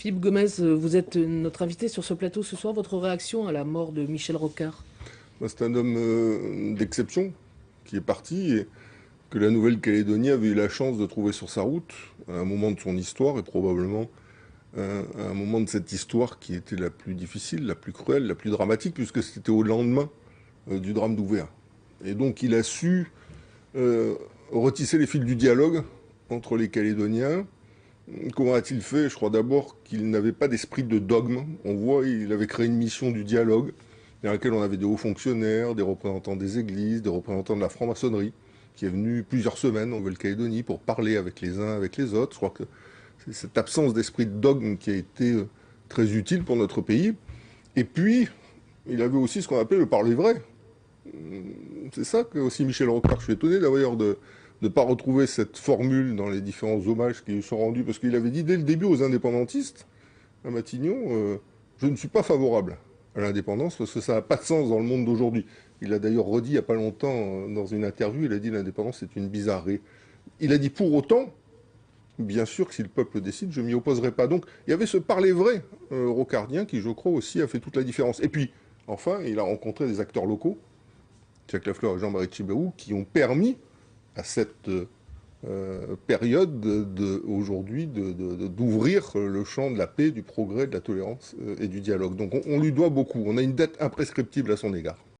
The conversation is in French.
Philippe Gomez, vous êtes notre invité sur ce plateau ce soir. Votre réaction à la mort de Michel Rocard? C'est un homme d'exception qui est parti et que la Nouvelle-Calédonie avait eu la chance de trouver sur sa route à un moment de son histoire et probablement à un moment de cette histoire qui était la plus difficile, la plus cruelle, la plus dramatique puisque c'était au lendemain du drame d'Ouvéa. Et donc il a su retisser les fils du dialogue entre les Calédoniens. Comment a-t-il fait? Je crois d'abord qu'il n'avait pas d'esprit de dogme. On voit, il avait créé une mission du dialogue dans laquelle on avait des hauts fonctionnaires, des représentants des églises, des représentants de la franc-maçonnerie, qui est venu plusieurs semaines en Nouvelle-Calédonie pour parler avec les uns, avec les autres. Je crois que c'est cette absence d'esprit de dogme qui a été très utile pour notre pays. Et puis, il avait aussi ce qu'on appelait le parler vrai. C'est ça que aussi Michel Rocard. Je suis étonné d'ailleurs de ne pas retrouver cette formule dans les différents hommages qui lui sont rendus, parce qu'il avait dit dès le début aux indépendantistes, à Matignon, je ne suis pas favorable à l'indépendance, parce que ça n'a pas de sens dans le monde d'aujourd'hui. Il a d'ailleurs redit il n'y a pas longtemps, dans une interview, il a dit l'indépendance c'est une bizarrerie. Il a dit pour autant, bien sûr que si le peuple décide, je m'y opposerai pas. Donc il y avait ce parler vrai rocardien qui, je crois, aussi a fait toute la différence. Et puis, enfin, il a rencontré des acteurs locaux, Jacques Lafleur et Jean-Marie Tjibaou, qui ont permis à cette période aujourd'hui d'ouvrir le champ de la paix, du progrès, de la tolérance et du dialogue. Donc on lui doit beaucoup. On a une dette imprescriptible à son égard.